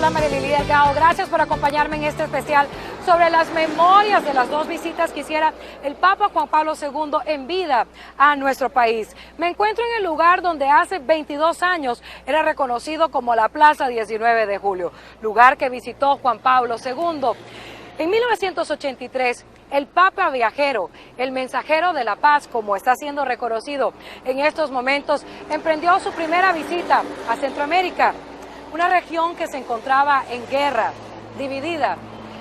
doctora María Lili Delgado. Gracias por acompañarme en este especial sobre las memorias de las dos visitas que hiciera el Papa Juan Pablo II en vida a nuestro país. Me encuentro en el lugar donde hace 22 años era reconocido como la Plaza 19 de Julio, lugar que visitó Juan Pablo II. En 1983, el Papa Viajero, el mensajero de la paz, como está siendo reconocido en estos momentos, emprendió su primera visita a Centroamérica, una región que se encontraba en guerra, dividida.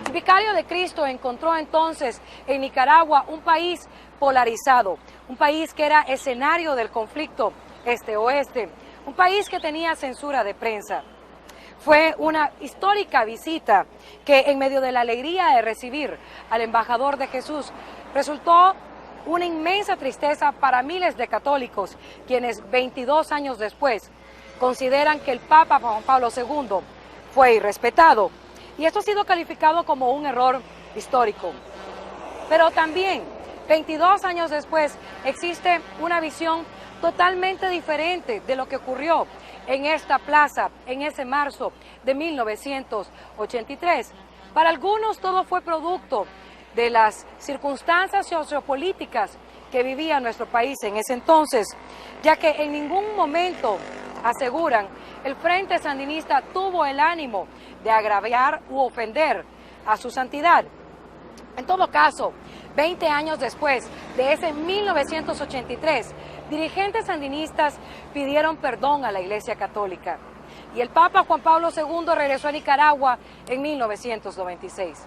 El vicario de Cristo encontró entonces en Nicaragua un país polarizado, un país que era escenario del conflicto este-oeste, un país que tenía censura de prensa. Fue una histórica visita que, en medio de la alegría de recibir al embajador de Jesús, resultó una inmensa tristeza para miles de católicos, quienes 22 años después consideran que el Papa Juan Pablo II fue irrespetado. Y esto ha sido calificado como un error histórico. Pero también, 22 años después, existe una visión totalmente diferente de lo que ocurrió en esta plaza en ese marzo de 1983. Para algunos todo fue producto de las circunstancias sociopolíticas que vivía nuestro país en ese entonces, ya que en ningún momento, aseguran, el Frente Sandinista tuvo el ánimo de agraviar u ofender a su santidad. En todo caso, 20 años después de ese 1983, dirigentes sandinistas pidieron perdón a la Iglesia Católica y el Papa Juan Pablo II regresó a Nicaragua en 1996.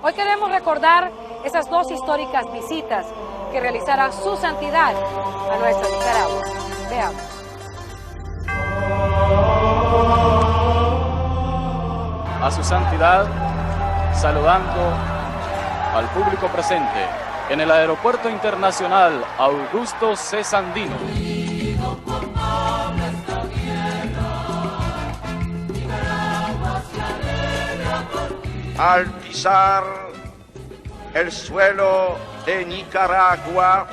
Hoy queremos recordar esas dos históricas visitas que realizara su santidad a nuestra Nicaragua. Veamos. A su santidad, saludando al público presente en el Aeropuerto Internacional Augusto C. Sandino. Al pisar el suelo de Nicaragua,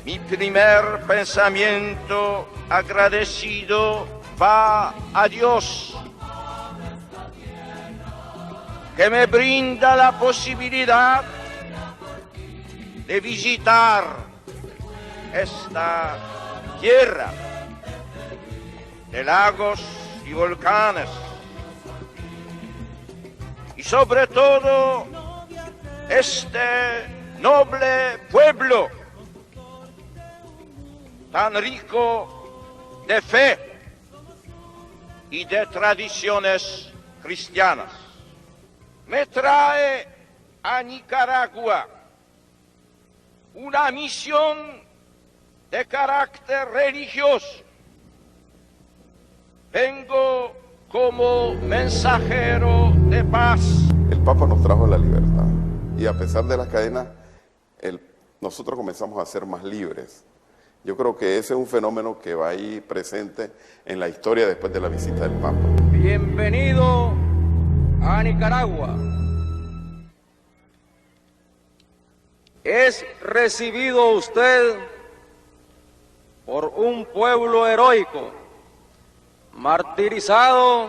mi primer pensamiento agradecido va a Dios, que me brinda la posibilidad de visitar esta tierra de lagos y volcanes, y sobre todo este noble pueblo tan rico de fe y de tradiciones cristianas. Me trae a Nicaragua una misión de carácter religioso. Vengo como mensajero de paz. El Papa nos trajo la libertad y a pesar de las cadenas, nosotros comenzamos a ser más libres. Yo creo que ese es un fenómeno que va ahí presente en la historia después de la visita del Papa. Bienvenido a Nicaragua. Es recibido usted por un pueblo heroico, martirizado,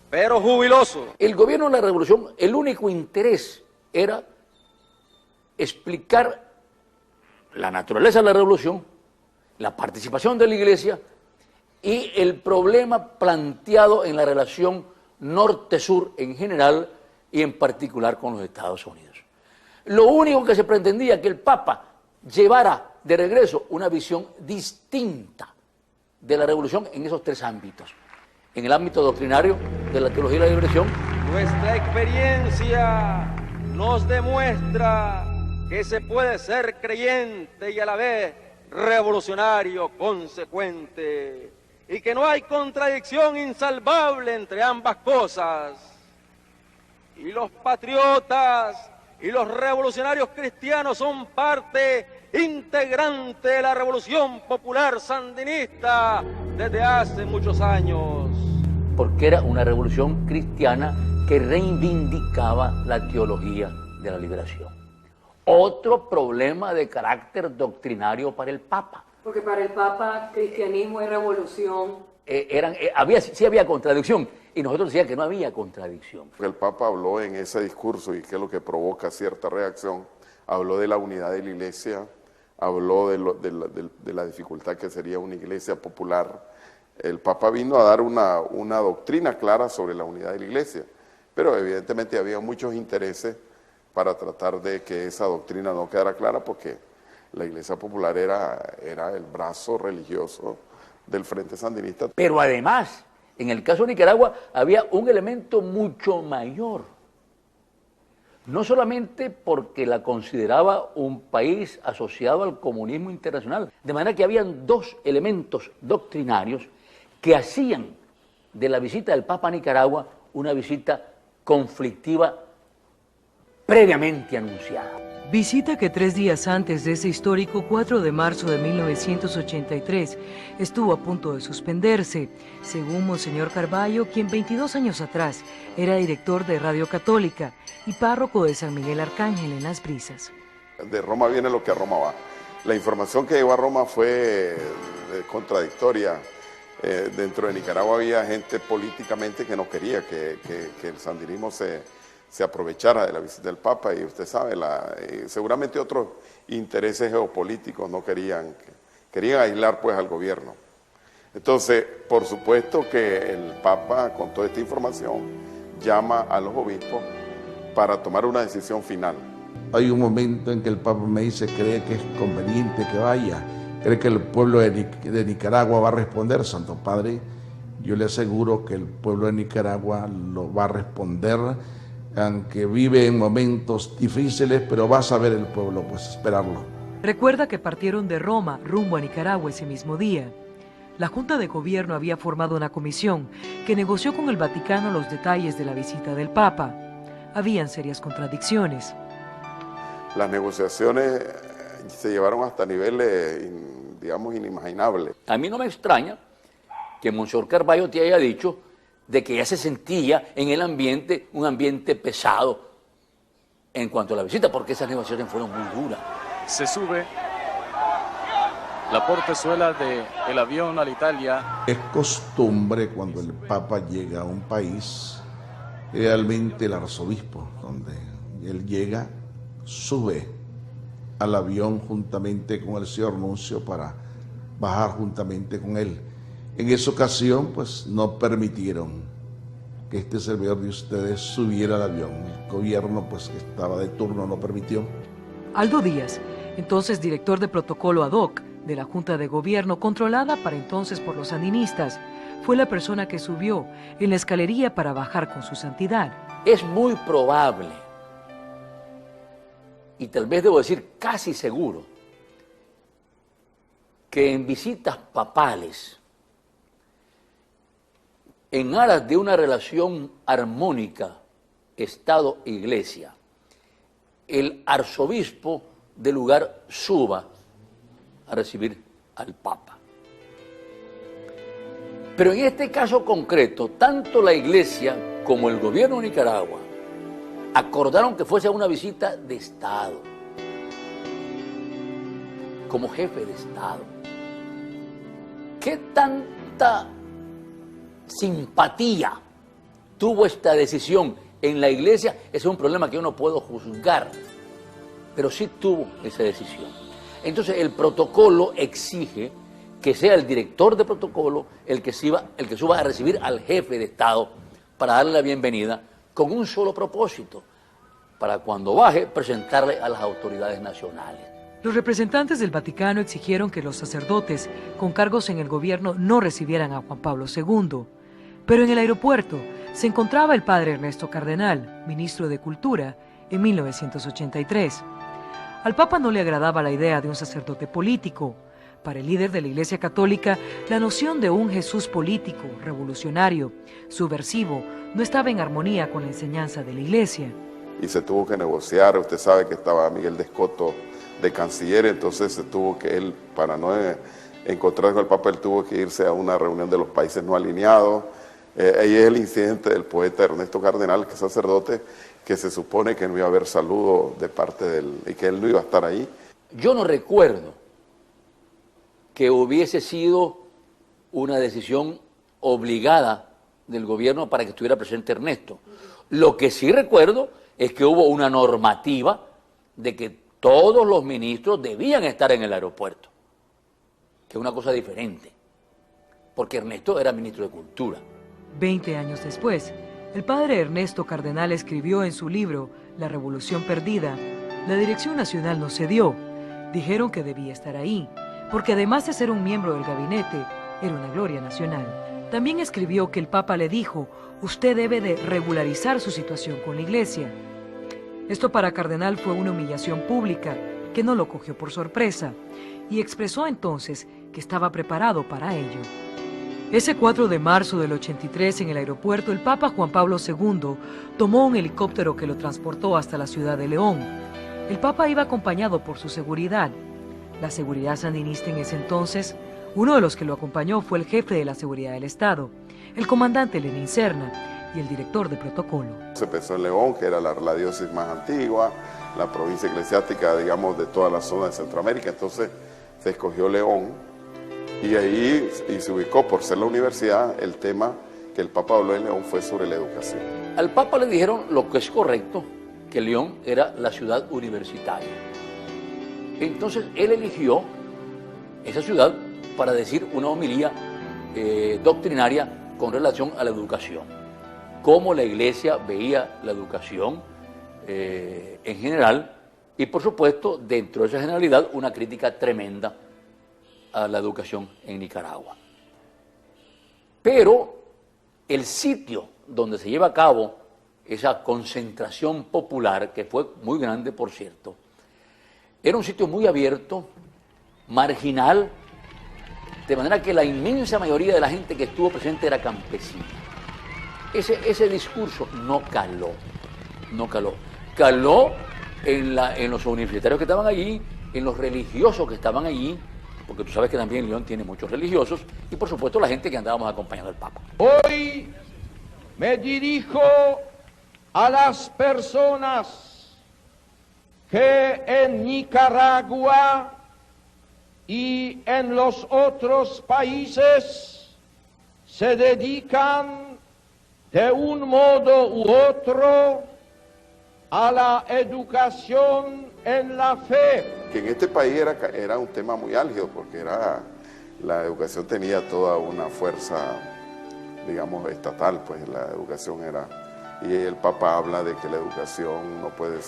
pero jubiloso. El gobierno de la revolución, el único interés era explicar la naturaleza de la revolución, la participación de la Iglesia y el problema planteado en la relación norte-sur en general y en particular con los Estados Unidos. Lo único que se pretendía que el Papa llevara de regreso una visión distinta de la revolución en esos tres ámbitos. En el ámbito doctrinario de la teología y la liberación. Nuestra experiencia nos demuestra que se puede ser creyente y a la vez revolucionario consecuente, y que no hay contradicción insalvable entre ambas cosas. Y los patriotas y los revolucionarios cristianos son parte integrante de la revolución popular sandinista desde hace muchos años. Porque era una revolución cristiana que reivindicaba la teología de la liberación. Otro problema de carácter doctrinario para el Papa. Porque para el Papa, cristianismo y revolución... Sí había contradicción. y nosotros decíamos que no había contradicción. El Papa habló en ese discurso, y que es lo que provoca cierta reacción, habló de la unidad de la Iglesia, habló de la dificultad que sería una iglesia popular. El Papa vino a dar una doctrina clara sobre la unidad de la Iglesia, pero evidentemente había muchos intereses para tratar de que esa doctrina no quedara clara, porque la Iglesia Popular era el brazo religioso del Frente Sandinista. Pero además, en el caso de Nicaragua, había un elemento mucho mayor. No solamente porque la consideraba un país asociado al comunismo internacional, de manera que habían dos elementos doctrinarios que hacían de la visita del Papa a Nicaragua una visita conflictiva previamente anunciada. Visita que 3 días antes de ese histórico 4 de marzo de 1983 estuvo a punto de suspenderse, según Monseñor Carballo, quien 22 años atrás era director de Radio Católica y párroco de San Miguel Arcángel en Las Brisas. De Roma viene lo que a Roma va. La información que llegó a Roma fue contradictoria. Dentro de Nicaragua había gente políticamente que no quería que el sandinismo se aprovechara de la visita del Papa, y usted sabe, seguramente otros intereses geopolíticos no querían aislar pues al gobierno. Entonces, por supuesto que el Papa, con toda esta información, llama a los obispos para tomar una decisión final. Hay un momento en que el Papa me dice, cree que es conveniente que vaya, cree que el pueblo de Nicaragua va a responder. Santo Padre, yo le aseguro que el pueblo de Nicaragua lo va a responder, aunque vive en momentos difíciles, pero va a saber el pueblo pues esperarlo. Recuerda que partieron de Roma rumbo a Nicaragua ese mismo día. La Junta de Gobierno había formado una comisión que negoció con el Vaticano los detalles de la visita del Papa. Habían serias contradicciones. Las negociaciones se llevaron hasta niveles, digamos, inimaginables. A mí no me extraña que Monseñor Carballo te haya dicho de que ya se sentía en el ambiente, un ambiente pesado en cuanto a la visita, porque esas negociaciones fueron muy duras. Se sube la portezuela del avión a la Italia. Es costumbre cuando el Papa llega a un país, realmente el arzobispo, donde él llega, sube al avión juntamente con el señor nuncio para bajar juntamente con él. En esa ocasión, pues, no permitieron que este servidor de ustedes subiera al avión. El gobierno, pues, que estaba de turno, no permitió. Aldo Díaz, entonces director de protocolo ad hoc de la Junta de Gobierno, controlada para entonces por los sandinistas, fue la persona que subió en la escalería para bajar con su santidad. Es muy probable, y tal vez debo decir casi seguro, que en visitas papales, en aras de una relación armónica Estado-Iglesia, el arzobispo del lugar suba a recibir al Papa. Pero en este caso concreto, tanto la Iglesia como el gobierno de Nicaragua acordaron que fuese una visita de Estado, como jefe de Estado. ¿Qué tanta simpatía tuvo esta decisión en la Iglesia? Ese es un problema que yo no puedo juzgar, pero sí tuvo esa decisión. Entonces el protocolo exige que sea el director de protocolo el que suba a recibir al jefe de Estado para darle la bienvenida, con un solo propósito: para cuando baje presentarle a las autoridades nacionales. Los representantes del Vaticano exigieron que los sacerdotes con cargos en el gobierno no recibieran a Juan Pablo II. Pero en el aeropuerto se encontraba el padre Ernesto Cardenal, ministro de Cultura, en 1983. Al Papa no le agradaba la idea de un sacerdote político. Para el líder de la Iglesia Católica, la noción de un Jesús político, revolucionario, subversivo, no estaba en armonía con la enseñanza de la Iglesia. Y se tuvo que negociar. Usted sabe que estaba Miguel de Escoto de canciller, entonces se tuvo que él, para no encontrarse con el Papa, él tuvo que irse a una reunión de los países no alineados. Ahí es el incidente del poeta Ernesto Cardenal, que es sacerdote, que se supone que no iba a haber saludo de parte de él y que él no iba a estar ahí. Yo no recuerdo que hubiese sido una decisión obligada del gobierno para que estuviera presente Ernesto. Lo que sí recuerdo es que hubo una normativa de que todos los ministros debían estar en el aeropuerto, que es una cosa diferente, porque Ernesto era ministro de Cultura. 20 años después, el padre Ernesto Cardenal escribió en su libro La Revolución Perdida: la Dirección Nacional no cedió. Dijeron que debía estar ahí, porque además de ser un miembro del gabinete, era una gloria nacional. También escribió que el Papa le dijo: usted debe de regularizar su situación con la Iglesia. Esto para Cardenal fue una humillación pública que no lo cogió por sorpresa, y expresó entonces que estaba preparado para ello. Ese 4 de marzo del 83, en el aeropuerto, el Papa Juan Pablo II tomó un helicóptero que lo transportó hasta la ciudad de León. El Papa iba acompañado por su seguridad. La seguridad sandinista en ese entonces, uno de los que lo acompañó fue el jefe de la seguridad del Estado, el comandante Lenín Serna, y el director de protocolo. Se empezó en León, que era la diócesis más antigua, la provincia eclesiástica, digamos, de toda la zona de Centroamérica. Entonces se escogió León y ahí se ubicó, por ser la universidad, el tema que el Papa habló en León fue sobre la educación. Al Papa le dijeron lo que es correcto, que León era la ciudad universitaria. Entonces él eligió esa ciudad para decir una homilía doctrinaria con relación a la educación, cómo la Iglesia veía la educación en general, y por supuesto dentro de esa generalidad una crítica tremenda a la educación en Nicaragua. Pero el sitio donde se lleva a cabo esa concentración popular, que fue muy grande por cierto, era un sitio muy abierto, marginal, de manera que la inmensa mayoría de la gente que estuvo presente era campesina. Ese discurso no caló. Caló en los universitarios que estaban allí, en los religiosos que estaban allí, porque tú sabes que también León tiene muchos religiosos, y por supuesto la gente que andábamos acompañando al Papa. Hoy me dirijo a las personas que en Nicaragua y en los otros países se dedican de un modo u otro a la educación en la fe. Que en este país era un tema muy álgido, porque la educación tenía toda una fuerza, digamos, estatal, pues la educación era... Y el Papa habla de que la educación no puede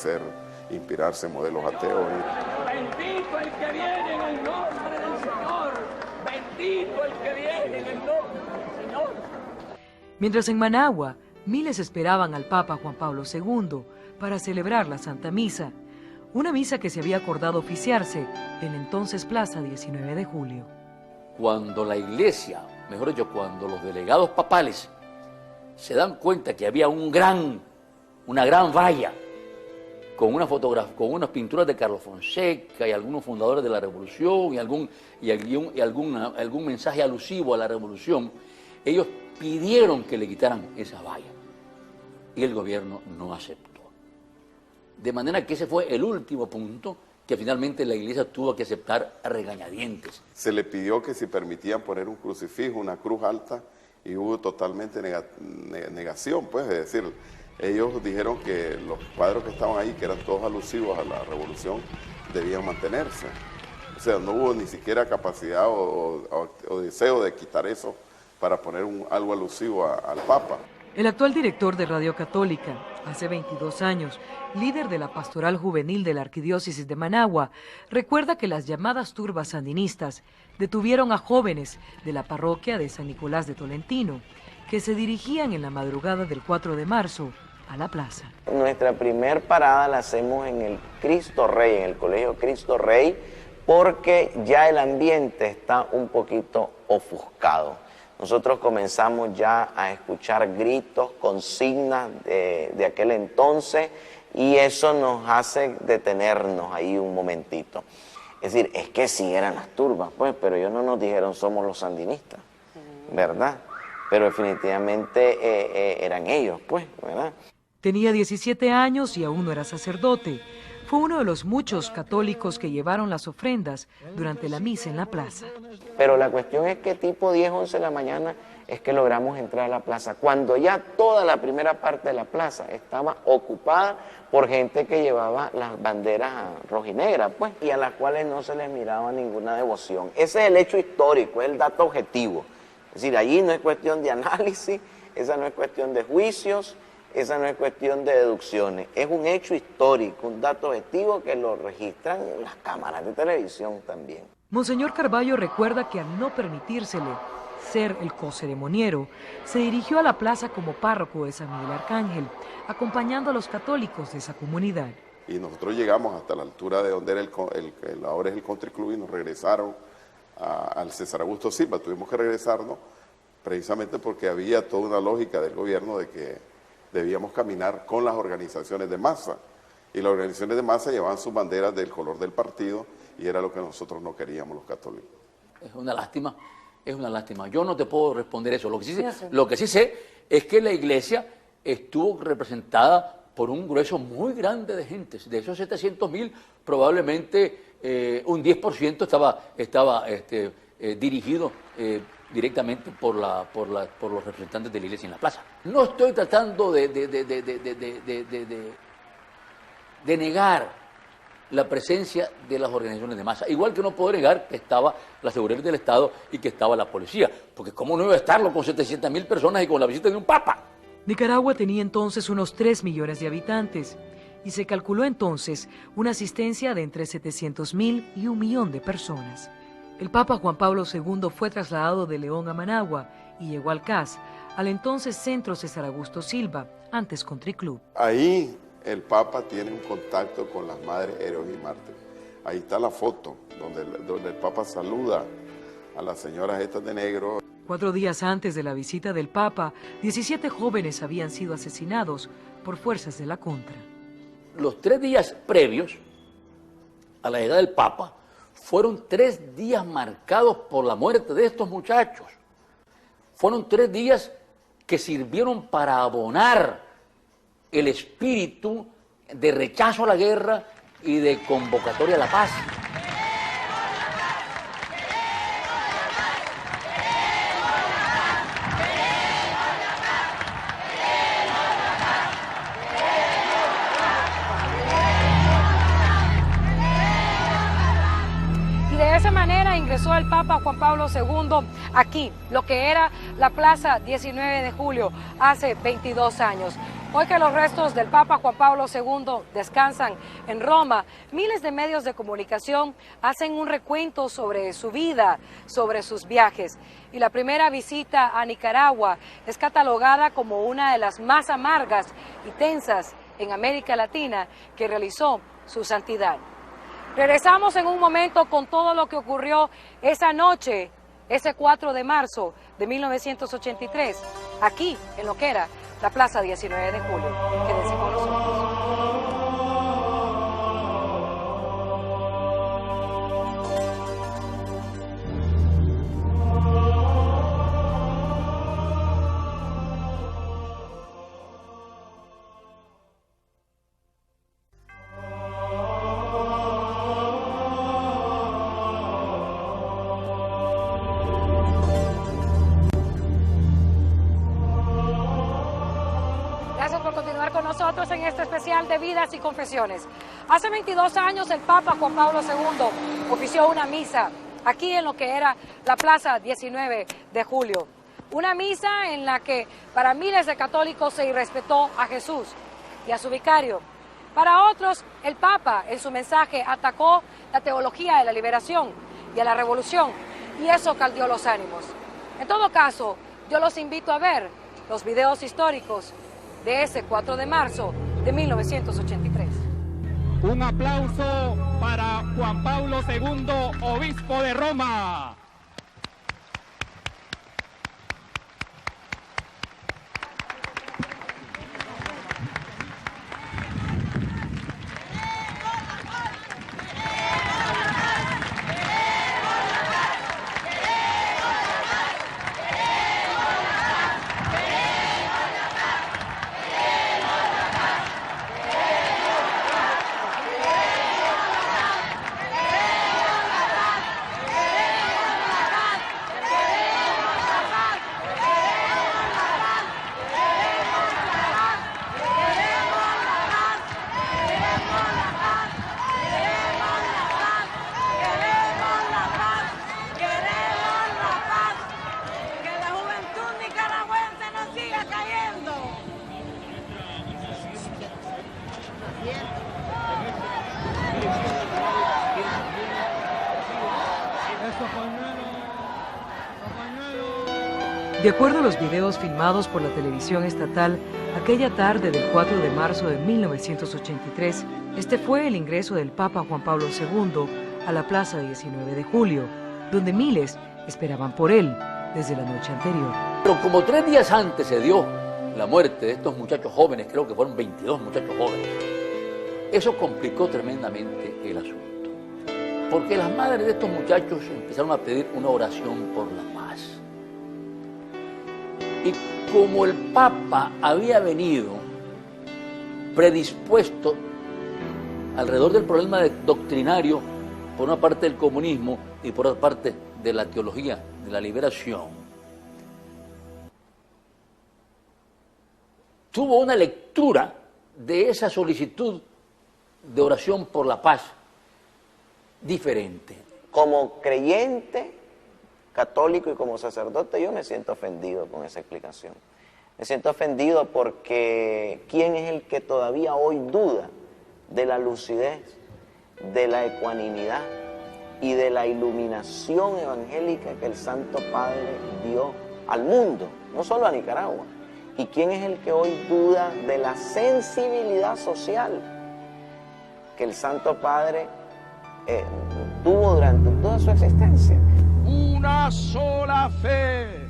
inspirarse en modelos ateos. Bendito el que viene en el nombre del Señor. Bendito el que viene en el nombre del Señor. Mientras en Managua, miles esperaban al Papa Juan Pablo II para celebrar la Santa Misa, una misa que se había acordado oficiarse en la entonces Plaza 19 de Julio. Cuando la Iglesia, mejor dicho, cuando los delegados papales se dan cuenta que había una gran valla con unas pinturas de Carlos Fonseca y algunos fundadores de la Revolución y algún mensaje alusivo a la Revolución, ellos pidieron que le quitaran esa valla y el gobierno no aceptó. De manera que ese fue el último punto que finalmente la Iglesia tuvo que aceptar a regañadientes. Se le pidió que si permitían poner un crucifijo, una cruz alta, y hubo totalmente negación, pues, es decir, ellos dijeron que los cuadros que estaban ahí, que eran todos alusivos a la Revolución, debían mantenerse. O sea, no hubo ni siquiera capacidad o deseo de quitar eso para poner algo alusivo al Papa. El actual director de Radio Católica, hace 22 años, líder de la pastoral juvenil de la Arquidiócesis de Managua, recuerda que las llamadas turbas sandinistas detuvieron a jóvenes de la parroquia de San Nicolás de Tolentino, que se dirigían en la madrugada del 4 de marzo a la plaza. Nuestra primer parada la hacemos en el Cristo Rey, en el Colegio Cristo Rey, porque ya el ambiente está un poquito ofuscado. Nosotros comenzamos ya a escuchar gritos, consignas de aquel entonces, y eso nos hace detenernos ahí un momentito. Es decir, es que sí eran las turbas, pues, pero ellos no nos dijeron somos los sandinistas, ¿verdad? Pero definitivamente eran ellos, pues, ¿verdad? Tenía 17 años y aún no era sacerdote. Fue uno de los muchos católicos que llevaron las ofrendas durante la misa en la plaza. Pero la cuestión es que tipo 10, 11 de la mañana es que logramos entrar a la plaza, cuando ya toda la primera parte de la plaza estaba ocupada por gente que llevaba las banderas rojinegras, pues, y a las cuales no se les miraba ninguna devoción. Ese es el hecho histórico, es el dato objetivo. Es decir, allí no es cuestión de análisis, esa no es cuestión de juicios, esa no es cuestión de deducciones, es un hecho histórico, un dato objetivo que lo registran las cámaras de televisión también. Monseñor Carballo recuerda que al no permitírsele ser el coceremoniero, se dirigió a la plaza como párroco de San Miguel Arcángel, acompañando a los católicos de esa comunidad. Y nosotros llegamos hasta la altura de donde era ahora es el Country Club y nos regresaron al César Augusto Silva. Tuvimos que regresarnos precisamente porque había toda una lógica del gobierno de que debíamos caminar con las organizaciones de masa. Y las organizaciones de masa llevaban sus banderas del color del partido y era lo que nosotros no queríamos los católicos. Es una lástima. Es una lástima. Yo no te puedo responder eso. Lo que sí sé es que la iglesia estuvo representada por un grueso muy grande de gente. De esos 700.000, probablemente un 10% estaba dirigido directamente por los representantes de la iglesia en la plaza. No estoy tratando de negar la presencia de las organizaciones de masa, igual que no puedo negar que estaba la seguridad del Estado y que estaba la policía, porque cómo no iba a estarlo con 700.000 personas y con la visita de un papa. Nicaragua tenía entonces unos 3 millones de habitantes y se calculó entonces una asistencia de entre 700.000 y 1 millón de personas. El Papa Juan Pablo II fue trasladado de León a Managua y llegó al CAS, al entonces Centro César Augusto Silva, antes Country Club. Ahí el Papa tiene un contacto con las madres héroes y mártires. Ahí está la foto donde el Papa saluda a las señoras estas de negro. 4 días antes de la visita del Papa, 17 jóvenes habían sido asesinados por fuerzas de la contra. Los 3 días previos a la llegada del Papa fueron 3 días marcados por la muerte de estos muchachos. Fueron 3 días que sirvieron para abonar el espíritu de rechazo a la guerra y de convocatoria a la paz. Y de esa manera ingresó el Papa Juan Pablo II aquí, lo que era la Plaza 19 de Julio, hace 22 años. Hoy que los restos del Papa Juan Pablo II descansan en Roma, miles de medios de comunicación hacen un recuento sobre su vida, sobre sus viajes. Y la primera visita a Nicaragua es catalogada como una de las más amargas y tensas en América Latina que realizó su santidad. Regresamos en un momento con todo lo que ocurrió esa noche, ese 4 de marzo de 1983, aquí en lo que era la Plaza 19 de Julio. Quédense con nosotros. Nosotros en este especial de Vidas y Confesiones. Hace 22 años el Papa Juan Pablo II ofició una misa aquí en lo que era la Plaza 19 de Julio. Una misa en la que para miles de católicos se irrespetó a Jesús y a su vicario. Para otros, el Papa en su mensaje atacó la teología de la liberación y a la revolución, y eso caldeó los ánimos. En todo caso, yo los invito a ver los videos históricos de ese 4 de marzo de 1983. Un aplauso para Juan Pablo II, obispo de Roma. De acuerdo a los videos filmados por la televisión estatal, aquella tarde del 4 de marzo de 1983, este fue el ingreso del Papa Juan Pablo II a la Plaza 19 de Julio, donde miles esperaban por él desde la noche anterior. Pero como 3 días antes se dio la muerte de estos muchachos jóvenes, creo que fueron 22 muchachos jóvenes, eso complicó tremendamente el asunto. Porque las madres de estos muchachos empezaron a pedir una oración por la paz. Y como el Papa había venido predispuesto alrededor del problema doctrinario, por una parte del comunismo y por otra parte de la teología de la liberación, tuvo una lectura de esa solicitud de oración por la paz diferente. Como creyente católico y como sacerdote, yo me siento ofendido con esa explicación. Me siento ofendido porque ¿quién es el que todavía hoy duda de la lucidez, de la ecuanimidad y de la iluminación evangélica que el Santo Padre dio al mundo, no solo a Nicaragua? ¿Y quién es el que hoy duda de la sensibilidad social que el Santo Padre tuvo durante toda su existencia? Una sola fe,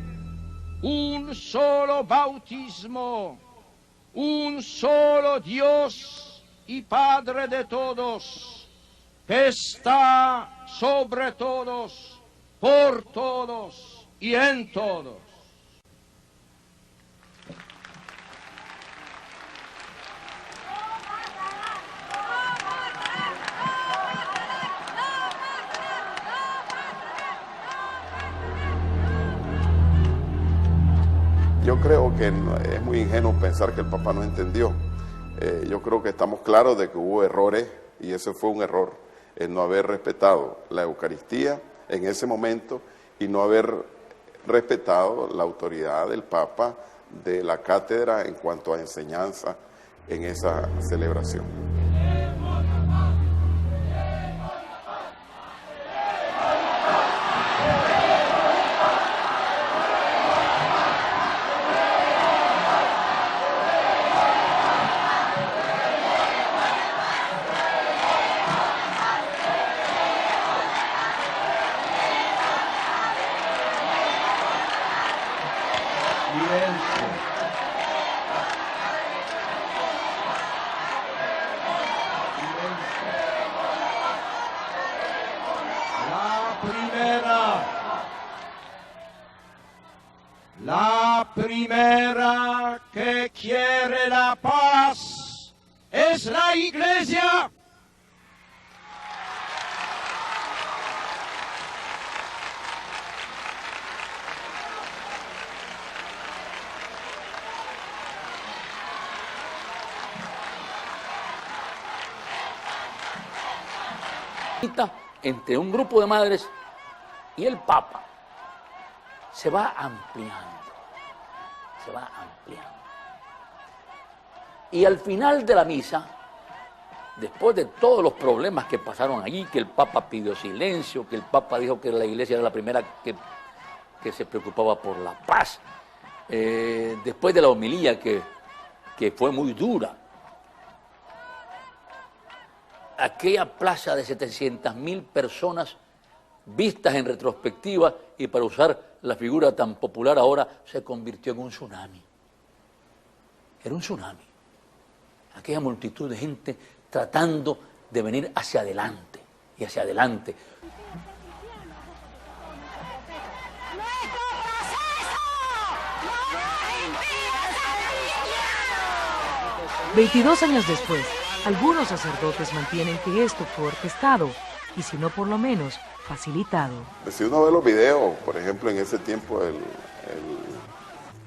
un solo bautismo, un solo Dios y Padre de todos, que está sobre todos, por todos y en todos. Yo creo que es muy ingenuo pensar que el Papa no entendió. Yo creo que estamos claros de que hubo errores y ese fue un error, el no haber respetado la Eucaristía en ese momento y no haber respetado la autoridad del Papa de la cátedra en cuanto a enseñanza en esa celebración. La primera que quiere la paz es la Iglesia. Entre un grupo de madres y el Papa se va ampliando. Y al final de la misa, después de todos los problemas que pasaron allí, que el Papa pidió silencio, que el Papa dijo que la Iglesia era la primera que se preocupaba por la paz, después de la homilía que fue muy dura, aquella plaza de 700.000 personas vistas en retrospectiva y para usar la figura tan popular ahora, se convirtió en un tsunami. Era un tsunami. Aquella multitud de gente tratando de venir hacia adelante y hacia adelante. ¡Nuestro proceso no nos impide ser cristianos! 22 años después, algunos sacerdotes mantienen que esto fue orquestado y si no por lo menos facilitado. Si uno ve los videos, por ejemplo, en ese tiempo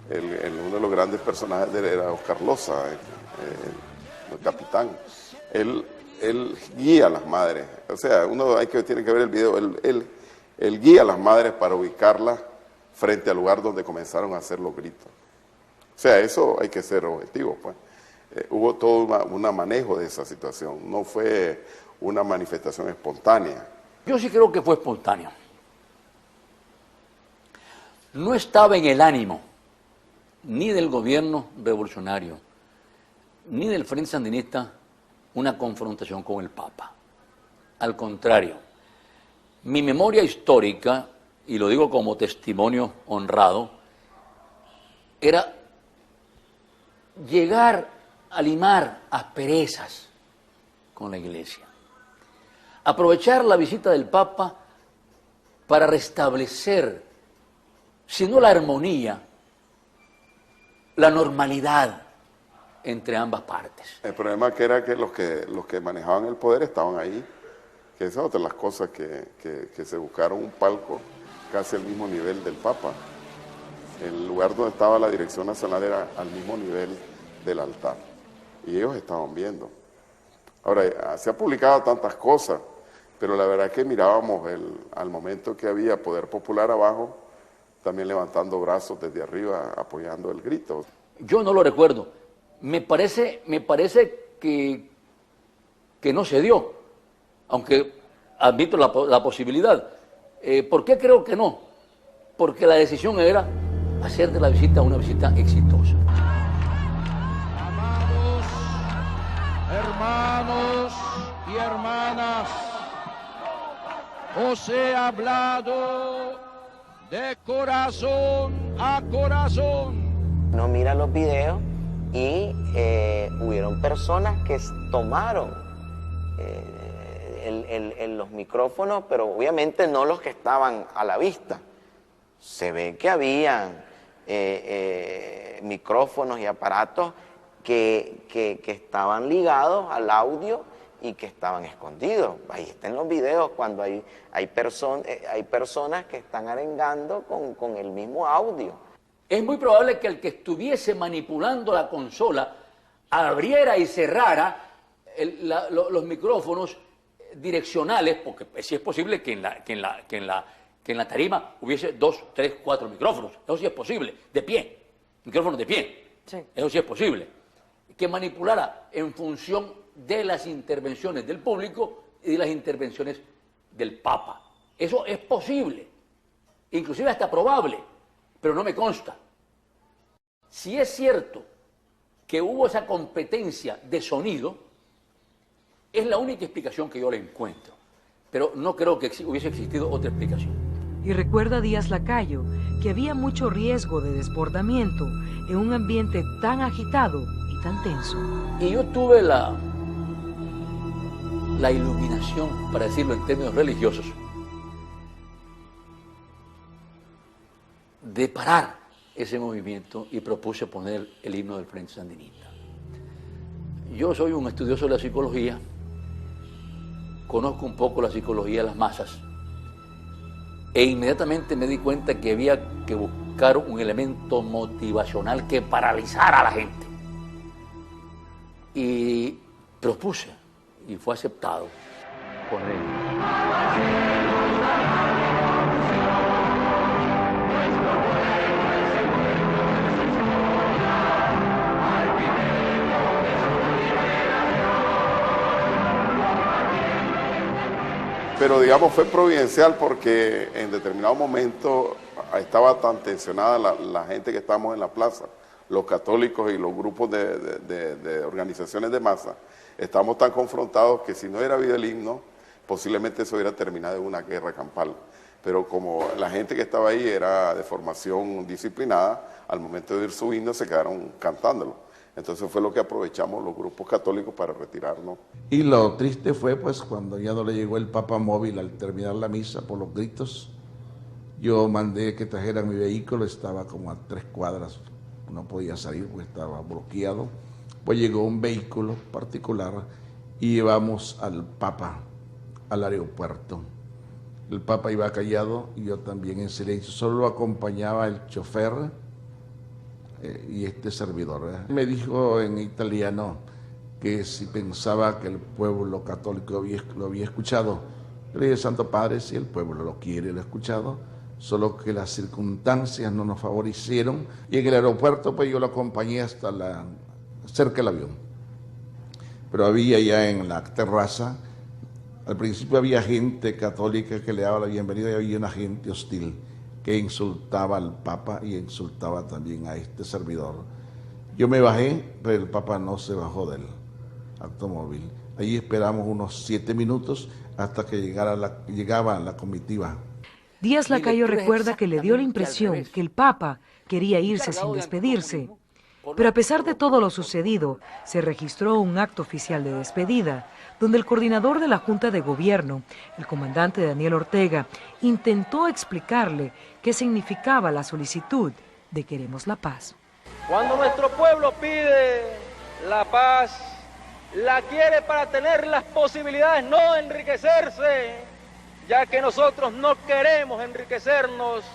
uno de los grandes personajes de él era Oscar Loza, el capitán. Él guía a las madres, o sea, tiene que ver el video, él guía a las madres para ubicarlas frente al lugar donde comenzaron a hacer los gritos. O sea, eso hay que ser objetivo, pues. Hubo todo un manejo de esa situación, no fue una manifestación espontánea. Yo sí creo que fue espontáneo. No estaba en el ánimo ni del gobierno revolucionario, ni del Frente Sandinista una confrontación con el Papa. Al contrario, mi memoria histórica, y lo digo como testimonio honrado, era llegar a limar asperezas con la Iglesia. Aprovechar la visita del Papa para restablecer, si no la armonía, la normalidad entre ambas partes. El problema que era que los que manejaban el poder estaban ahí, que esa es otra de las cosas que se buscaron un palco casi al mismo nivel del Papa. El lugar donde estaba la Dirección Nacional era al mismo nivel del altar, y ellos estaban viendo. Ahora, se ha publicado tantas cosas, pero la verdad es que mirábamos al momento que había poder popular abajo, también levantando brazos desde arriba, apoyando el grito. Yo no lo recuerdo. Me parece que no se dio, aunque admito la posibilidad. ¿Por qué creo que no? Porque la decisión era hacer de la visita una visita exitosa. Amados hermanos y hermanas, os he hablado de corazón a corazón. No mira los videos y hubieron personas que tomaron los micrófonos, pero obviamente no los que estaban a la vista. Se ve que habían micrófonos y aparatos que estaban ligados al audio y que estaban escondidos. Ahí están los videos cuando hay personas que están arengando con el mismo audio. Es muy probable que el que estuviese manipulando la consola abriera y cerrara los micrófonos direccionales, porque sí es posible que en la tarima hubiese 2, 3, 4 micrófonos. Eso sí es posible, de pie, micrófonos de pie. Sí. Eso sí es posible. Que manipulara en función de las intervenciones del público y de las intervenciones del Papa. Eso es posible, inclusive hasta probable, pero no me consta. Si es cierto que hubo esa competencia de sonido, es la única explicación que yo le encuentro, pero no creo que hubiese existido otra explicación. Y recuerda Díaz Lacayo que había mucho riesgo de desbordamiento en un ambiente tan agitado y tan tenso. Y yo tuve la iluminación, para decirlo en términos religiosos, de parar ese movimiento y propuse poner el himno del Frente Sandinista. Yo soy un estudioso de la psicología, conozco un poco la psicología de las masas e inmediatamente me di cuenta que había que buscar un elemento motivacional que paralizara a la gente. Y propuse, y fue aceptado, poner el himno. Pero digamos fue providencial porque en determinado momento estaba tan tensionada la gente que estábamos en la plaza, los católicos y los grupos de organizaciones de masa, estábamos tan confrontados que si no hubiera habido el himno, posiblemente eso hubiera terminado en una guerra campal. Pero como la gente que estaba ahí era de formación disciplinada, al momento de ir su himno se quedaron cantándolo. Entonces fue lo que aprovechamos los grupos católicos para retirarnos. Y lo triste fue pues cuando ya no le llegó el Papa móvil al terminar la misa por los gritos. Yo mandé que trajeran mi vehículo, estaba como a 3 cuadras, no podía salir porque estaba bloqueado. Pues llegó un vehículo particular y llevamos al Papa al aeropuerto. El Papa iba callado y yo también en silencio, solo lo acompañaba el chofer y este servidor. Me dijo en italiano que si pensaba que el pueblo católico lo había escuchado. Yo le dije, Santo Padre, si el pueblo lo quiere, lo ha escuchado, solo que las circunstancias no nos favorecieron. Y en el aeropuerto pues yo lo acompañé hasta cerca del avión. Pero había ya en la terraza, al principio había gente católica que le daba la bienvenida y había una gente hostil que insultaba al Papa y insultaba también a este servidor. Yo me bajé, pero el Papa no se bajó del automóvil. Allí esperamos unos 7 minutos hasta que llegaba la comitiva. Díaz Lacayo recuerda que le dio la impresión que el Papa quería irse sin despedirse. Pero a pesar de todo lo sucedido, se registró un acto oficial de despedida, donde el coordinador de la Junta de Gobierno, el comandante Daniel Ortega, intentó explicarle qué significaba la solicitud de Queremos la Paz. Cuando nuestro pueblo pide la paz, la quiere para tener las posibilidades, no enriquecerse, ya que nosotros no queremos enriquecernos,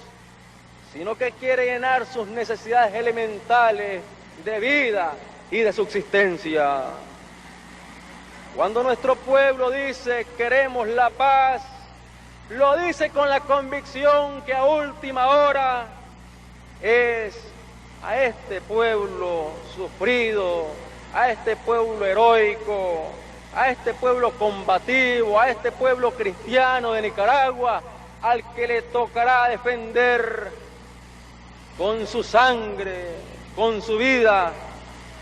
sino que quiere llenar sus necesidades elementales de vida y de subsistencia. Cuando nuestro pueblo dice queremos la paz, lo dice con la convicción que a última hora es a este pueblo sufrido, a este pueblo heroico, a este pueblo combativo, a este pueblo cristiano de Nicaragua, al que le tocará defender con su sangre, con su vida,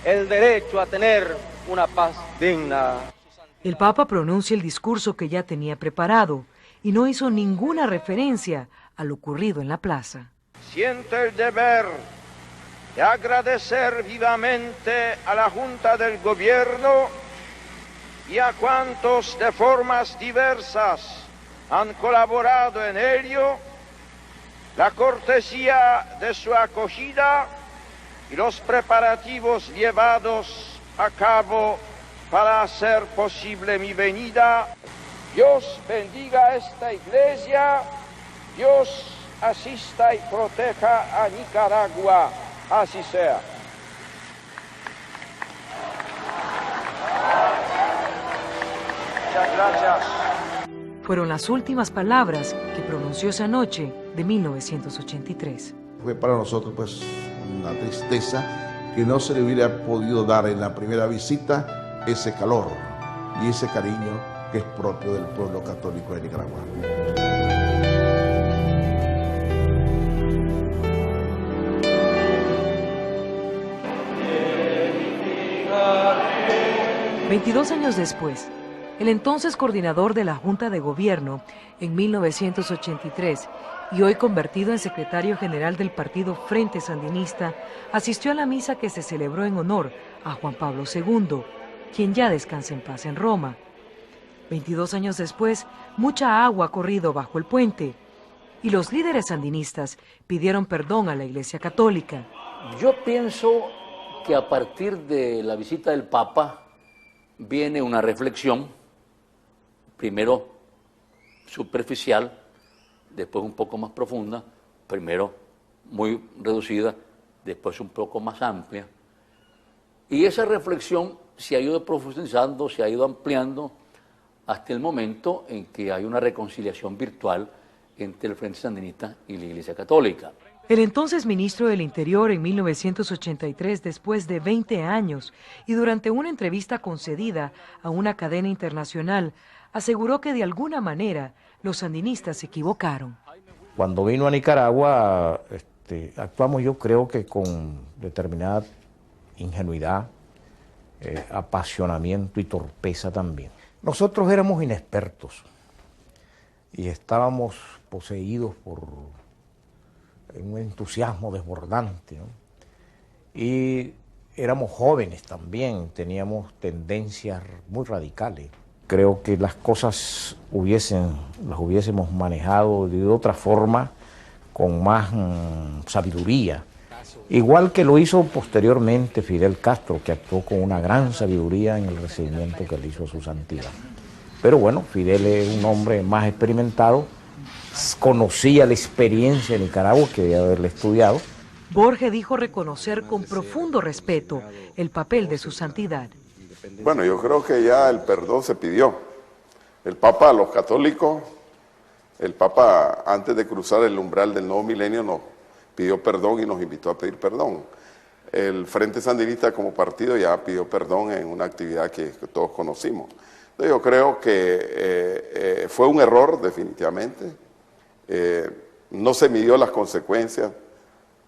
el derecho a tener una paz digna. El Papa pronuncia el discurso que ya tenía preparado y no hizo ninguna referencia a lo ocurrido en la plaza. Siento el deber de agradecer vivamente a la Junta del Gobierno y a cuantos de formas diversas han colaborado en ello, la cortesía de su acogida y los preparativos llevados a cabo para hacer posible mi venida. Dios bendiga esta iglesia, Dios asista y proteja a Nicaragua, así sea. Muchas gracias. Fueron las últimas palabras que pronunció esa noche de 1983. Fue para nosotros pues una tristeza que no se le hubiera podido dar en la primera visita ese calor y ese cariño que es propio del pueblo católico de Nicaragua. 22 años después, el entonces coordinador de la Junta de Gobierno, en 1983, y hoy convertido en secretario general del partido Frente Sandinista, asistió a la misa que se celebró en honor a Juan Pablo II, quien ya descansa en paz en Roma. 22 años después, mucha agua ha corrido bajo el puente, y los líderes sandinistas pidieron perdón a la Iglesia Católica. Yo pienso que a partir de la visita del Papa viene una reflexión, primero superficial, después un poco más profunda, primero muy reducida, después un poco más amplia. Y esa reflexión se ha ido profundizando, se ha ido ampliando hasta el momento en que hay una reconciliación virtual entre el Frente Sandinista y la Iglesia Católica. El entonces ministro del Interior en 1983, después de 20 años, y durante una entrevista concedida a una cadena internacional, aseguró que de alguna manera los sandinistas se equivocaron. Cuando vino a Nicaragua, actuamos yo creo que con determinada ingenuidad, apasionamiento y torpeza también. Nosotros éramos inexpertos y estábamos poseídos por un entusiasmo desbordante, ¿no? Y éramos jóvenes también, teníamos tendencias muy radicales. Creo que las cosas las hubiésemos manejado de otra forma, con más sabiduría. Igual que lo hizo posteriormente Fidel Castro, que actuó con una gran sabiduría en el recibimiento que le hizo a su santidad. Pero bueno, Fidel es un hombre más experimentado, conocía la experiencia de Nicaragua, que debía haberle estudiado. Borges dijo reconocer con profundo respeto el papel de su santidad. Bueno, yo creo que ya el perdón se pidió. El Papa a los católicos, el Papa antes de cruzar el umbral del nuevo milenio nos pidió perdón y nos invitó a pedir perdón. El Frente Sandinista como partido ya pidió perdón en una actividad que todos conocimos. Entonces yo creo que fue un error definitivamente. no se midió las consecuencias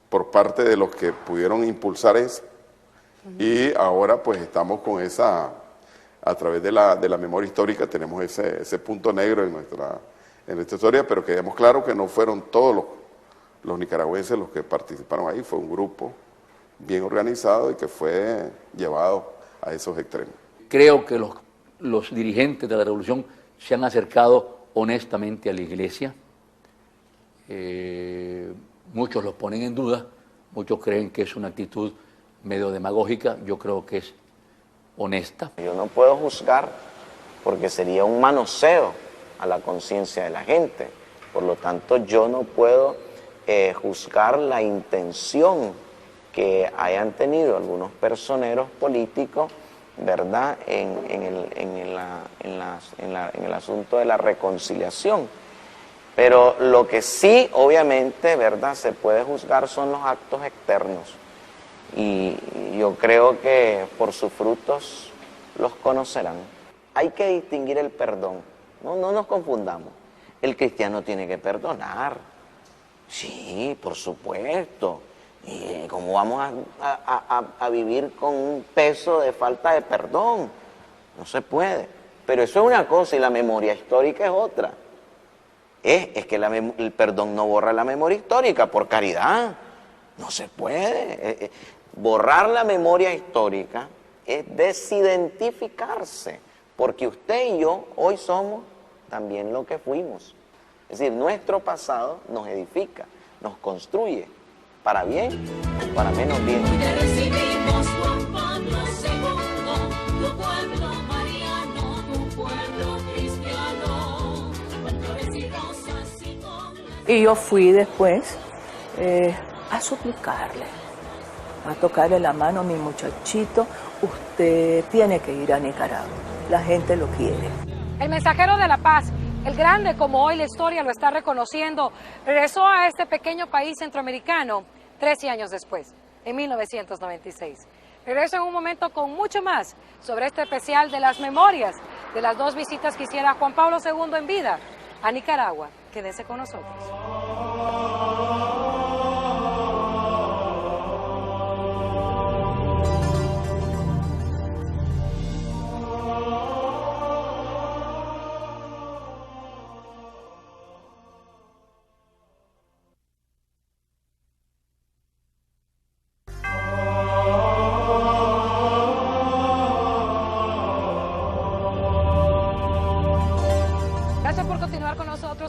por parte de los que pudieron impulsar eso. Y ahora pues estamos con esa, a través de la memoria histórica tenemos ese punto negro en nuestra historia, pero quedemos claro que no fueron todos los nicaragüenses los que participaron ahí, fue un grupo bien organizado y que fue llevado a esos extremos. Creo que los dirigentes de la revolución se han acercado honestamente a la Iglesia. Muchos los ponen en duda, muchos creen que es una actitud medio demagógica, yo creo que es honesta. Yo no puedo juzgar porque sería un manoseo a la conciencia de la gente, por lo tanto yo no puedo juzgar la intención que hayan tenido algunos personeros políticos, ¿verdad?, en el asunto de la reconciliación. Pero lo que sí, obviamente, ¿verdad?, se puede juzgar son los actos externos. Y yo creo que por sus frutos los conocerán. Hay que distinguir el perdón. No nos confundamos. El cristiano tiene que perdonar. Sí, por supuesto. ¿Y cómo vamos a vivir con un peso de falta de perdón? No se puede. Pero eso es una cosa y la memoria histórica es otra. Es que el perdón no borra la memoria histórica, por caridad. No se puede. Borrar la memoria histórica es desidentificarse, porque usted y yo hoy somos también lo que fuimos. Es decir, nuestro pasado nos edifica, nos construye, para bien o para menos bien. Te recibimos, Juan Pablo II, tu pueblo mariano, tu pueblo cristiano, con flores y rosas y con... Y yo fui después a suplicarle, a tocarle la mano a mi muchachito, usted tiene que ir a Nicaragua, la gente lo quiere. El mensajero de la paz, el grande como hoy la historia lo está reconociendo, regresó a este pequeño país centroamericano 13 años después, en 1996. Regreso en un momento con mucho más sobre este especial de las memorias de las dos visitas que hiciera Juan Pablo II en vida a Nicaragua. Quédese con nosotros.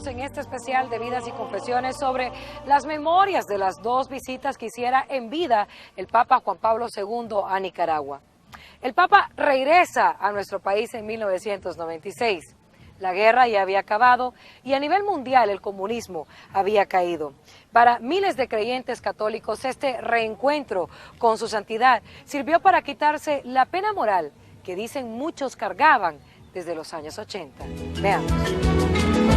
En este especial de Vidas y Confesiones sobre las memorias de las dos visitas que hiciera en vida el Papa Juan Pablo II a Nicaragua. El Papa regresa a nuestro país en 1996. La guerra ya había acabado y a nivel mundial el comunismo había caído. Para miles de creyentes católicos este reencuentro con su santidad sirvió para quitarse la pena moral que dicen muchos cargaban desde los años 80. Veamos.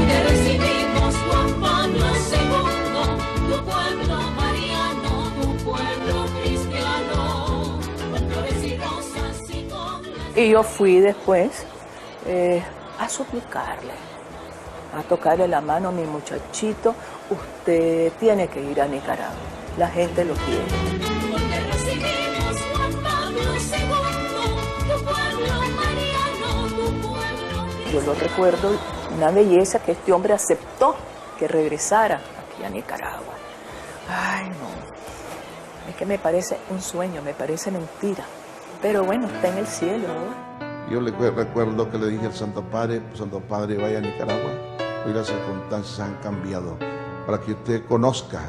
Te recibimos, Juan Pablo II, tu pueblo mariano, tu pueblo cristiano, con flores y rosas y con... Y yo fui después a suplicarle, a tocarle la mano a mi muchachito, usted tiene que ir a Nicaragua, la gente lo quiere. Te recibimos, Juan Pablo II, tu pueblo mariano, tu pueblo cristiano. Yo lo recuerdo, una belleza que este hombre aceptó que regresara aquí a Nicaragua. Ay, no, es que me parece un sueño, me parece mentira, pero bueno, está en el cielo, ¿no? Yo le recuerdo que le dije al Santo Padre, vaya a Nicaragua, hoy las circunstancias han cambiado, para que usted conozca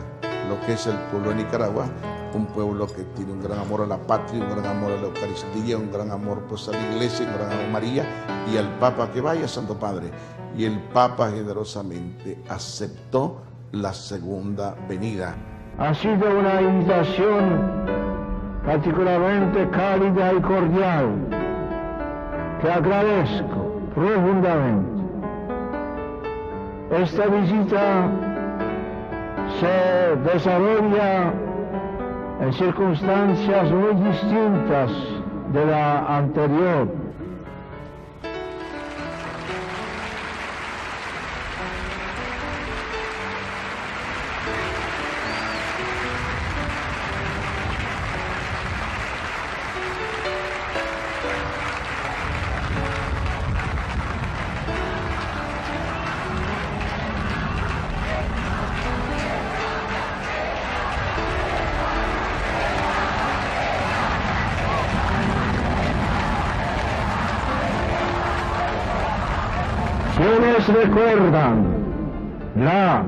lo que es el pueblo de Nicaragua, un pueblo que tiene un gran amor a la patria, un gran amor a la Eucaristía, un gran amor pues a la Iglesia, un gran amor a María y al Papa, que vaya, Santo Padre. Y el Papa generosamente aceptó la segunda venida. Ha sido una invitación particularmente cálida y cordial, que agradezco profundamente. Esta visita se desarrolla en circunstancias muy distintas de la anterior. Ustedes recuerdan la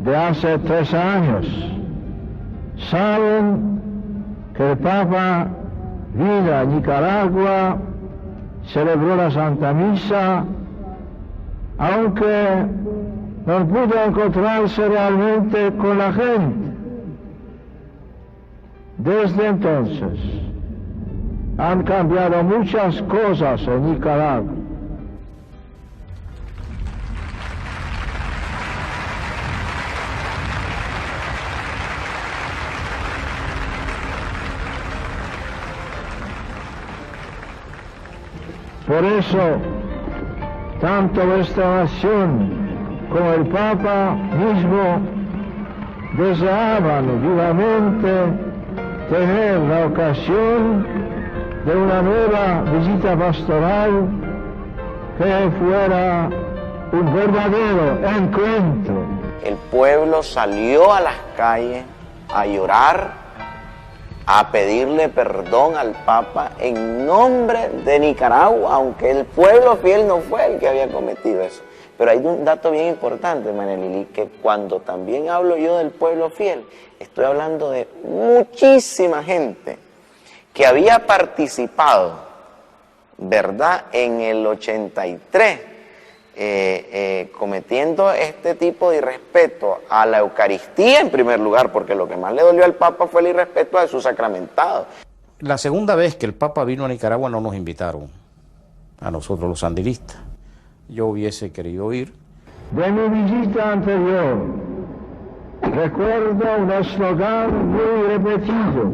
de hace 3 años. Saben que el Papa vino a Nicaragua, celebró la Santa Misa, aunque no pudo encontrarse realmente con la gente. Desde entonces han cambiado muchas cosas en Nicaragua. Por eso, tanto nuestra nación como el Papa mismo deseaban vivamente tener la ocasión de una nueva visita pastoral que fuera un verdadero encuentro. El pueblo salió a las calles a llorar, a pedirle perdón al Papa en nombre de Nicaragua, aunque el pueblo fiel no fue el que había cometido eso. Pero hay un dato bien importante, María Lili, que cuando también hablo yo del pueblo fiel, estoy hablando de muchísima gente que había participado, ¿verdad?, en el 83, cometiendo este tipo de irrespeto a la Eucaristía en primer lugar, porque lo que más le dolió al Papa fue el irrespeto a su sacramentado. La segunda vez que el Papa vino a Nicaragua no nos invitaron, a nosotros los sandinistas. Yo hubiese querido ir. De mi visita anterior, recuerdo un eslogan muy repetido: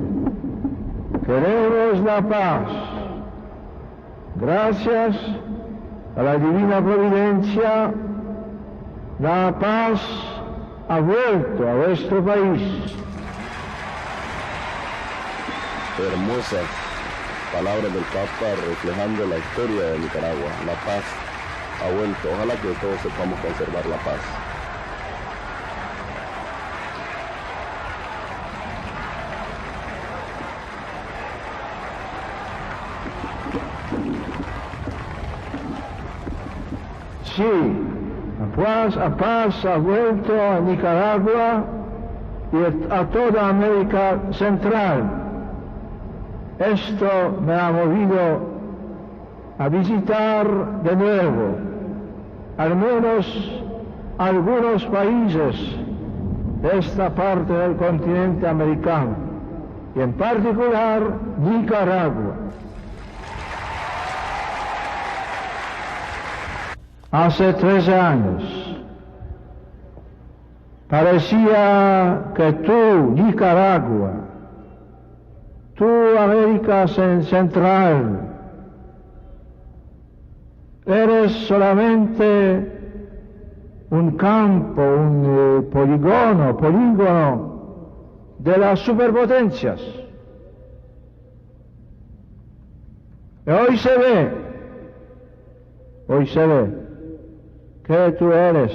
queremos la paz. Gracias a la divina providencia, la paz ha vuelto a nuestro país. Hermosas palabras del Papa reflejando la historia de Nicaragua. La paz ha vuelto. Ojalá que todos sepamos conservar la paz. Sí, la paz ha vuelto a Nicaragua y a toda América Central. Esto me ha movido a visitar de nuevo al menos algunos países de esta parte del continente americano, y en particular Nicaragua. Hace 13 años parecía que tú, Nicaragua, tú, América Central, eres solamente un campo, un polígono de las superpotencias. Y hoy se ve que tú eres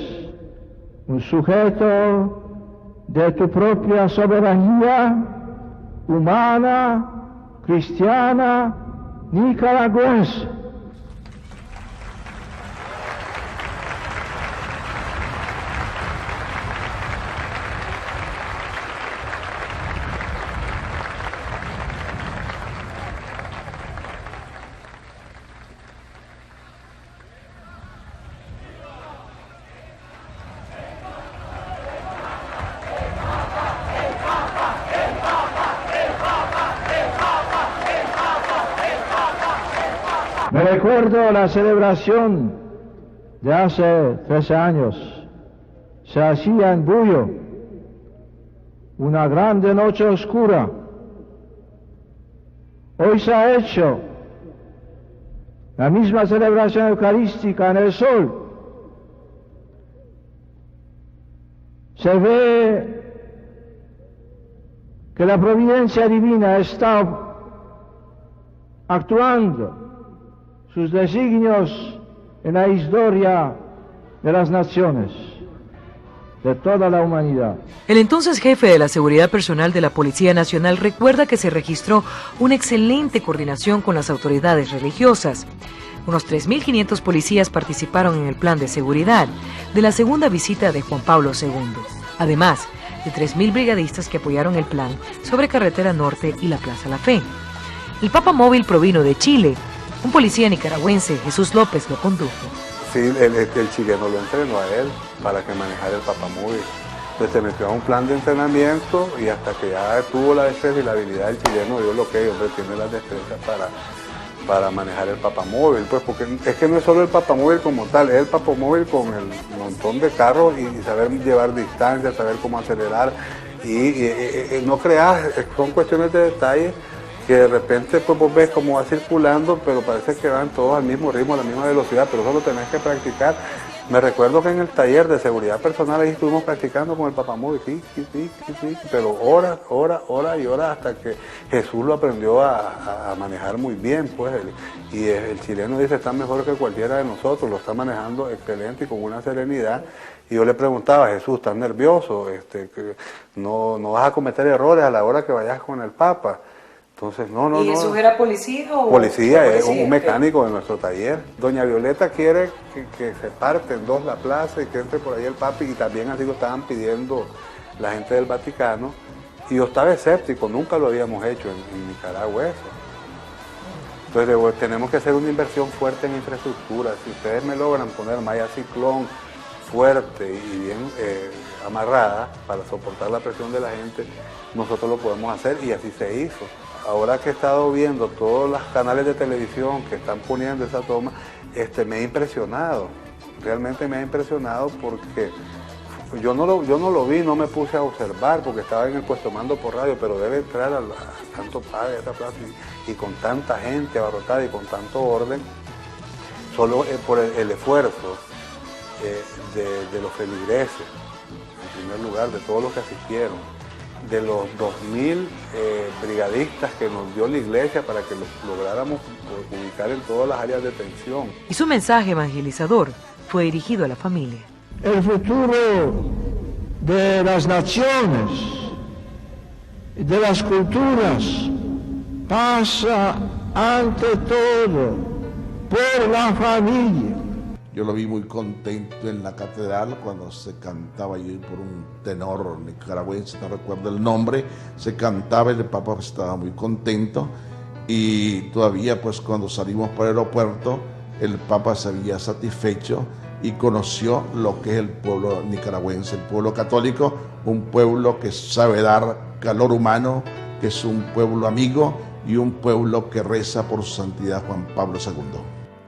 un sujeto de tu propia soberanía humana, cristiana, nicaragüense. Me recuerdo la celebración de hace 13 años. Se hacía en Buyo, una grande noche oscura. Hoy se ha hecho la misma celebración eucarística en el sol. Se ve que la providencia divina está actuando sus designios en la historia de las naciones, de toda la humanidad. El entonces jefe de la Seguridad Personal de la Policía Nacional recuerda que se registró una excelente coordinación con las autoridades religiosas. Unos 3.500 policías participaron en el plan de seguridad de la segunda visita de Juan Pablo II, además de 3.000 brigadistas que apoyaron el plan sobre Carretera Norte y la Plaza La Fe. El Papa Móvil provino de Chile. Un policía nicaragüense, Jesús López, lo condujo. Sí, el chileno lo entrenó a él para que manejara el Papa Móvil. Entonces se metió a un plan de entrenamiento y hasta que ya tuvo la destreza y la habilidad, el chileno dio lo que hombre tiene las destrezas para manejar el Papa Móvil, pues porque es que no es solo el Papa Móvil como tal, es el Papa Móvil con el montón de carros y saber llevar distancia, saber cómo acelerar y no creas, son cuestiones de detalle que de repente pues vos ves cómo va circulando, pero parece que van todos al mismo ritmo, a la misma velocidad, pero eso lo tenés que practicar. Me recuerdo que en el taller de seguridad personal ahí estuvimos practicando con el Papa Móvil, sí, pero horas y horas hasta que Jesús lo aprendió a manejar muy bien, pues, y el chileno dice, está mejor que cualquiera de nosotros, lo está manejando excelente y con una serenidad. Y yo le preguntaba, Jesús, ¿estás nervioso? ¿No vas a cometer errores a la hora que vayas con el Papa? Entonces, no. ¿Y Jesús era policía o...? Policía, es un mecánico de nuestro taller. Doña Violeta quiere que se parte en dos la plaza y que entre por ahí el Papa, y también así lo estaban pidiendo la gente del Vaticano. Y yo estaba escéptico, nunca lo habíamos hecho en Nicaragua eso. Entonces tenemos que hacer una inversión fuerte en infraestructura. Si ustedes me logran poner malla ciclón fuerte y bien amarrada para soportar la presión de la gente, nosotros lo podemos hacer, y así se hizo. Ahora que he estado viendo todos los canales de televisión que están poniendo esa toma, me ha impresionado, realmente me ha impresionado, porque yo no lo vi, no me puse a observar porque estaba en el puesto mando por radio, pero debe entrar a tanto padre a esta plaza y con tanta gente abarrotada y con tanto orden, solo por el esfuerzo de los feligreses, en primer lugar, de todos los que asistieron, de los 2.000 brigadistas que nos dio la iglesia para que los lográramos ubicar en todas las áreas de tensión. Y su mensaje evangelizador fue dirigido a la familia. El futuro de las naciones, de las culturas, pasa ante todo por la familia. Yo lo vi muy contento en la catedral cuando se cantaba allí por un tenor nicaragüense, no recuerdo el nombre, se cantaba y el Papa estaba muy contento, y todavía pues cuando salimos por el aeropuerto el Papa se había satisfecho y conoció lo que es el pueblo nicaragüense, el pueblo católico, un pueblo que sabe dar calor humano, que es un pueblo amigo y un pueblo que reza por su santidad Juan Pablo II.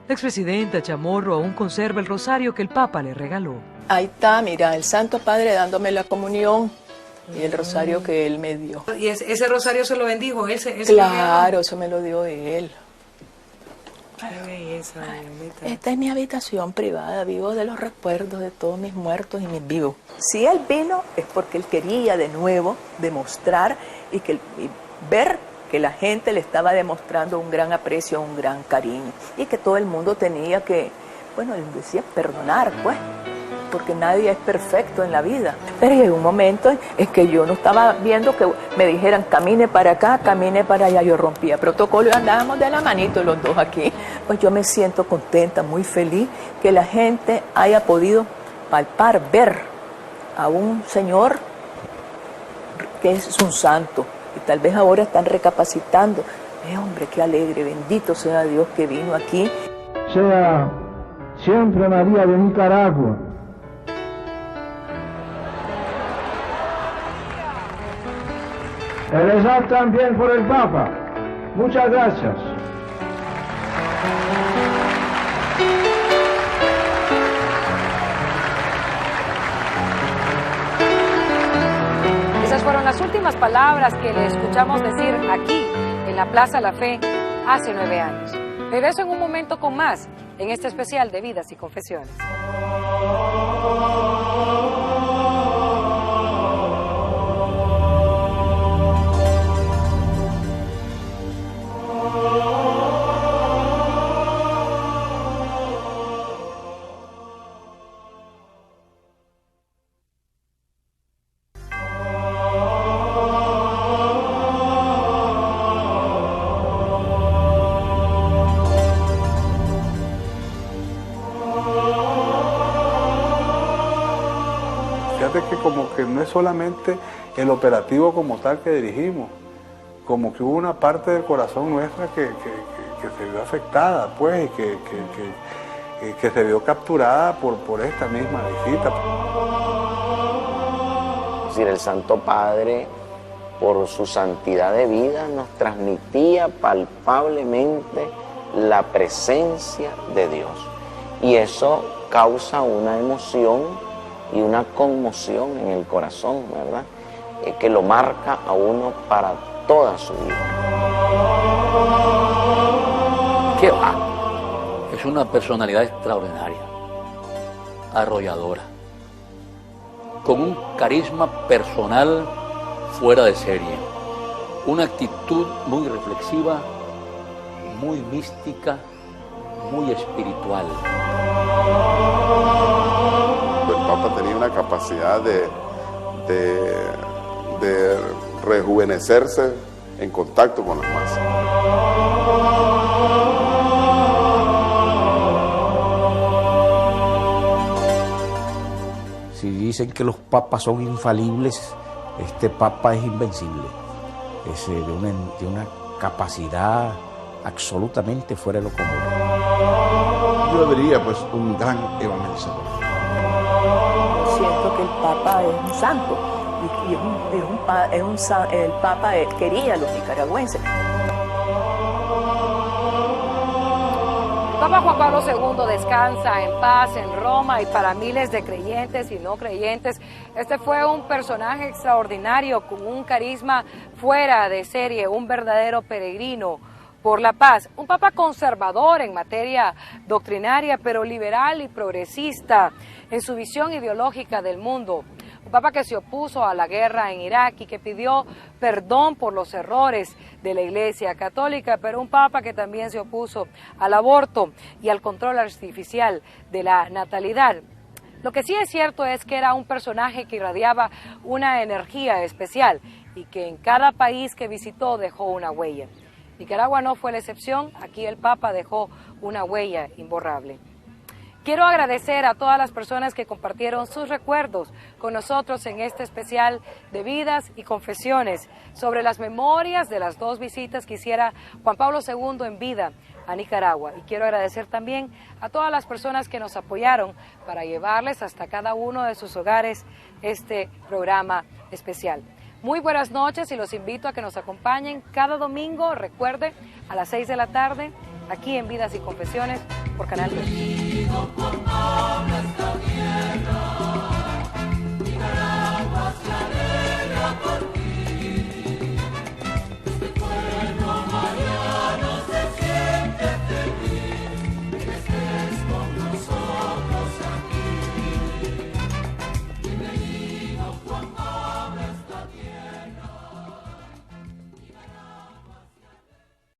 La expresidenta Chamorro aún conserva el rosario que el Papa le regaló. Ahí está, mira, el Santo Padre dándome la comunión y el rosario que él me dio. ¿Y ese rosario se lo bendijo? Claro, eso me lo dio él. Qué belleza, Violeta. Esta es mi habitación privada, vivo de los recuerdos de todos mis muertos y mis vivos. Si él vino es porque él quería de nuevo demostrar y ver que la gente le estaba demostrando un gran aprecio, un gran cariño, y que todo el mundo tenía que, bueno, él decía perdonar, pues, porque nadie es perfecto en la vida. Pero llegó un momento en que yo no estaba viendo que me dijeran camine para acá, camine para allá. Yo rompía protocolo y andábamos de la manito los dos aquí. Pues yo me siento contenta, muy feliz que la gente haya podido palpar, ver a un señor que es un santo. Y tal vez ahora están recapacitando. Hombre, qué alegre, bendito sea Dios que vino aquí. Sea siempre María de Nicaragua. Rezar también por el Papa. Muchas gracias. Esas fueron las últimas palabras que le escuchamos decir aquí, en la Plaza La Fe, hace 9 años. Regreso en un momento con más, en este especial de Vidas y Confesiones. fíjate que como que no es solamente el operativo como tal que dirigimos, como que hubo una parte del corazón nuestra que se vio afectada, pues, y que se vio capturada por esta misma visita. Es decir, el Santo Padre, por su santidad de vida, nos transmitía palpablemente la presencia de Dios. Y eso causa una emoción y una conmoción en el corazón, ¿verdad? Que lo marca a uno para toda su vida. ¿Qué va? Es una personalidad extraordinaria, arrolladora, con un carisma personal fuera de serie, una actitud muy reflexiva, muy mística, muy espiritual. El Papa tenía una capacidad de rejuvenecerse en contacto con las masas. Si dicen que los papas son infalibles, este papa es invencible. Es de una capacidad absolutamente fuera de lo común. Yo diría, pues, un gran evangelizador. Siento que el Papa es un santo y el Papa quería a los nicaragüenses. Papa Juan Pablo II descansa en paz en Roma, y para miles de creyentes y no creyentes, este fue un personaje extraordinario con un carisma fuera de serie, un verdadero peregrino por la paz, un papa conservador en materia doctrinaria, pero liberal y progresista en su visión ideológica del mundo. Un papa que se opuso a la guerra en Irak y que pidió perdón por los errores de la Iglesia Católica, pero un papa que también se opuso al aborto y al control artificial de la natalidad. Lo que sí es cierto es que era un personaje que irradiaba una energía especial y que en cada país que visitó dejó una huella. Nicaragua no fue la excepción, aquí el Papa dejó una huella imborrable. Quiero agradecer a todas las personas que compartieron sus recuerdos con nosotros en este especial de vidas y confesiones sobre las memorias de las dos visitas que hiciera Juan Pablo II en vida a Nicaragua. Y quiero agradecer también a todas las personas que nos apoyaron para llevarles hasta cada uno de sus hogares este programa especial. Muy buenas noches y los invito a que nos acompañen cada domingo, recuerde, a las 6 de la tarde, aquí en Vidas y Confesiones por Canal 2.